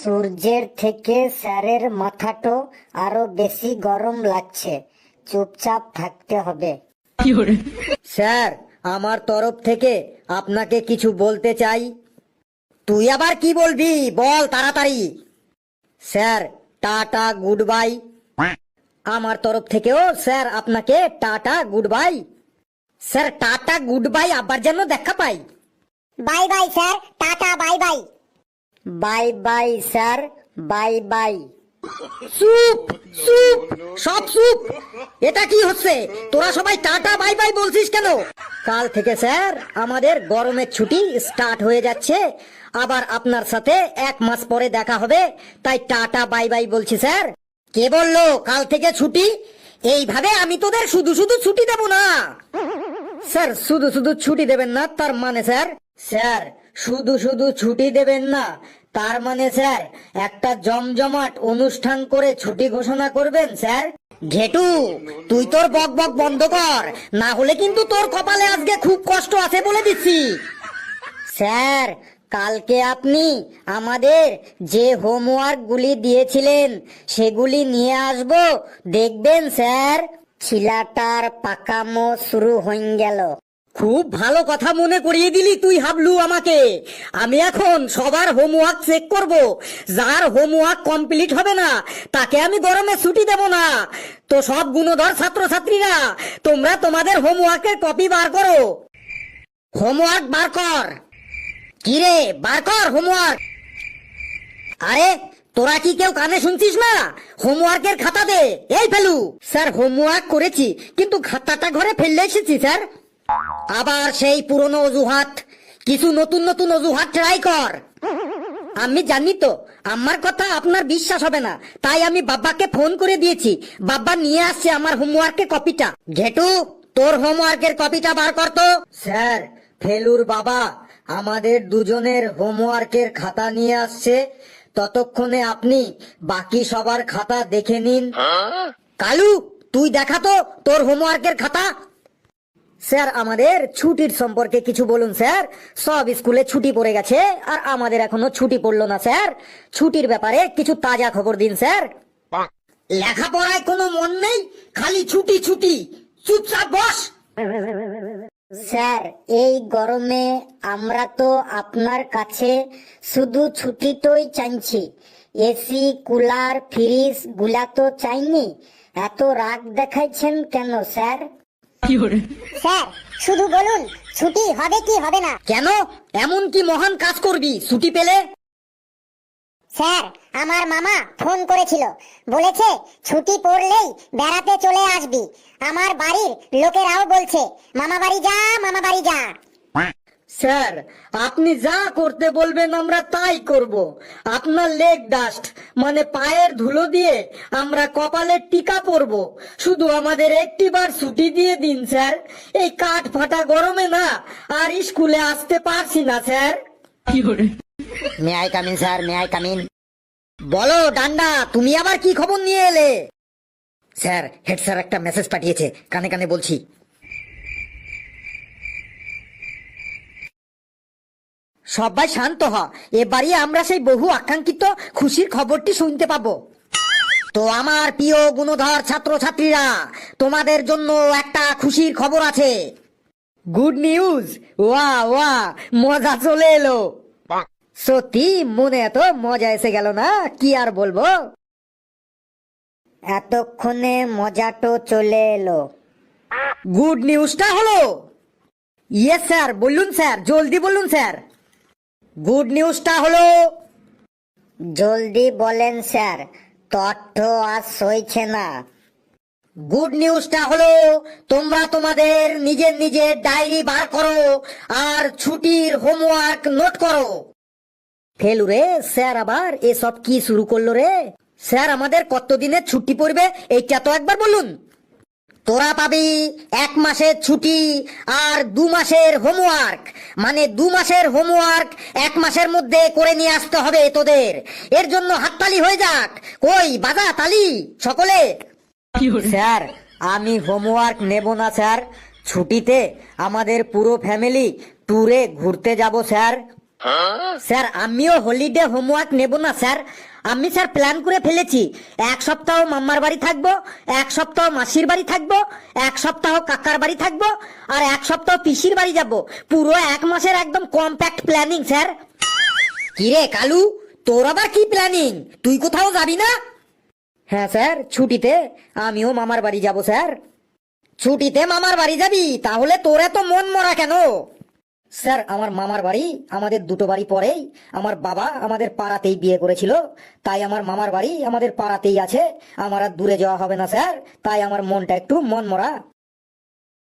সূর্যের থেকে স্যারের মাথাটো আরো বেশি গরম লাগছে, চুপচাপ থাকতে হবে। স্যার, আমার তরফ থেকে আপনাকে কিছু বলতে চাই। তুই আবার কি বলবি, বল তাড়াতাড়ি। Sir, tata goodbye. আমার তরফ থেকেও স্যার আপনাকে tata goodbye. Sir, tata goodbye, আবার যেন দেখা পাই। Bye bye sir, tata bye bye. Bye bye sir, bye bye. চুপ চুপ, সব চুপ। এটা কি হচ্ছে? তোরা সবাই টাটা বাই বাই বলছিস কেন? কাল থেকে স্যার আমাদের গরমের ছুটি স্টার্ট হয়ে যাচ্ছে। আবার আপনার সাথে 1 মাস পরে দেখা হবে, তাই টাটা বাই বাই বলছি স্যার। কে বললো কাল থেকে ছুটি? এইভাবে আমি তোদের শুধু শুধু ছুটি দেব না। স্যার, শুধু শুধু ছুটি দেবেন না তার মানে স্যার? স্যার, শুধু শুধু ছুটি দেবেন না তার মানে স্যার একটা জমজমাট অনুষ্ঠান করে ছুটি ঘোষণা করবেন স্যার। ঘেটু, তুই তোর বক বক বন্ধ কর, না হলে কিন্তু তোর কপালে আজকে খুব কষ্ট আছে বলে দিচ্ছি। স্যার, কালকে আপনি আমাদের যে হোমওয়ার্ক গুলি দিয়েছিলেন সেগুলি নিয়ে আসবো, দেখবেন স্যার। ছিলাটার পাকামো শুরু হয়ে গেল। খুব ভালো কথা মনে করিয়ে দিলি তুই হাবলু আমাকে। আমি এখন সবার হোমওয়ার্ক চেক করব। যার হোমওয়ার্ক কমপ্লিট হবে না তাকে আমি গরমে ছুটি দেব না। তো সব গুণধর ছাত্রছাত্রীরা, তোমরা তোমাদের হোমওয়ার্কের কপি বার করো। হোমওয়ার্ক বার কর। কিরে, বার কর হোমওয়ার্ক। আরে, তোরা কি কেউ কানে শুনছিস না? হোমওয়ার্কের খাতা দে। এই ফেলু। স্যার, হোমওয়ার্ক করেছি কিন্তু খাতাটা ঘরে ফেলে এসেছি স্যার। আবার সেই পুরনো অজুহাত? কিছু নতুন নতুন অজুহাত ট্রাই কর। আমি জানি তো আমার কথা আপনার বিশ্বাস হবে না, তাই আমি বাবাকে ফোন করে দিয়েছি। বাবা নিয়ে আসছে আমার হোমওয়ার্কের কপিটা। ঘেটু, তোর হোমওয়ার্কের কপিটা বার কর তো। স্যার, ফেলুর বাবা আমাদের দুজনের হোমওয়ার্কের খাতা নিয়ে আসছে, ততক্ষণে আপনি বাকি সবার খাতা দেখে নিন। কালু, তুই দেখা তো তোর হোমওয়ার্কের খাতা। স্যার, আমাদের ছুটির সম্পর্কে কিছু বলুন স্যার। সব স্কুলে ছুটি পড়ে গেছে আর আমাদের এখনো ছুটি পড়লো না স্যার। ছুটির ব্যাপারে কিছু তাজা খবর দিন স্যার। লেখাপড়ায় কোনো মন নেই, খালি ছুটি ছুটি। চুপচাপ বস। স্যার, এই গরমে আমরা তো আপনার কাছে শুধু ছুটিটাই চাইছি, এসি কুলার ফ্রিজ গুলা তো চাইনি। এত রাগ দেখাইছেন কেন স্যার? স্যার, শুধু বলুন ছুটি হবে কি হবে না। কেন, এমন কি মহান কাজ করবি ছুটি পেলে? স্যার, আমার মামা ফোন করেছিল, বলেছে ছুটি পড়লেই বেড়াতে চলে আসবি। আমার বাড়ির লোকেরাও বলছে মামা বাড়ি যা, মামা বাড়ি যা। স্যার, আপনি যা করতে বলবেন আমরা তাই করব। আপনার লেগ ডাস্ট মানে পায়ের ধুলো দিয়ে আমরা কপালের টিকা পরব। শুধু আমাদের একটিবার ছুটি দিয়ে দিন স্যার। এই কাঠ ফাটা গরমে না আর স্কুলে আসতে পারছি না sir. May I come in sir, may I come in. বলো ডান্ডা, তুমি আবার কি খবর নিয়ে এলে? স্যার, হেড স্যার একটা মেসেজ পাঠিয়েছে, কানে কানে বলছি। সবাই শান্ত হ, এবারে আমরা সেই বহু আকাঙ্ক্ষিত খুশির খবরটি শুনতে পাবো। তো আমার প্রিয় গুণধর ছাত্রছাত্রীরা, তোমাদের জন্য একটা খুশির খবর আছে। Good news. ওয়া ওয়া, মজা চলে এলো। সত্যি মনে এত মজা এসে গেল না, কি আর বলবো। এতক্ষণে মজাটো চলে এলো। গুড নিউজটা হলো। ইয়েস স্যার, বলুন স্যার, জলদি বলুন স্যার। গুড নিউজটা হলো। জলদি বলেন স্যার, তথ্য আর সইছে না। গুড নিউজটা হলো তোমরা তোমাদের নিজের নিজের ডায়েরি বার করো আর ছুটির হোমওয়ার্ক নোট করো। ফেলু রে, স্যার আবার এসব কি শুরু করলো রে? স্যার, আমাদের কতদিনের ছুটি পড়বে এইটা তো একবার বলুন। তোরা পাবি 1 মাসের ছুটি আর 2 মাসের হোমওয়ার্ক। মানে 2 মাসের হোমওয়ার্ক 1 মাসের মধ্যে করে নিয়ে আসতে হবে তোদের। এর জন্য হাততালি হয়ে যাক। কই বাজা তালি সকলে। স্যার, আমি হোমওয়ার্ক নেব না স্যার। ছুটিতে আমাদের পুরো ফ্যামিলি ট্যুরে ঘুরতে যাব স্যার। স্যার আমিও হলিডে হোমওয়ার্ক নেব না স্যার। আমি স্যার প্ল্যান করে ফেলেছি, 1 সপ্তাহ মাম্মার বাড়ি থাকবো, 1 সপ্তাহ মাসির বাড়ি থাকবো, 1 সপ্তাহ কাকার বাড়ি থাকবো, আর 1 সপ্তাহ পিসির বাড়ি যাব। পুরো 1 মাসের একদম কম্প্যাক্ট প্ল্যানিং স্যার। কিরে কালু, তোর আবার কি প্ল্যানিং? তুই কোথাও যাবি না? হ্যাঁ স্যার, ছুটিতে আমিও মামার বাড়ি যাব স্যার। ছুটিতে মামার বাড়ি যাবি? তাহলে তোর এত মন মরা কেন? স্যার আমার মামার বাড়ি আমাদের দুটো বাড়ি পরেই। আমার বাবা আমাদের পাড়াতেই বিয়ে করেছিল, তাই আমার মামার বাড়ি আমাদের পাড়াতেই আছে। আমার আর দূরে যাওয়া হবে না স্যার, তাই আমার মনটা একটু মন মরা।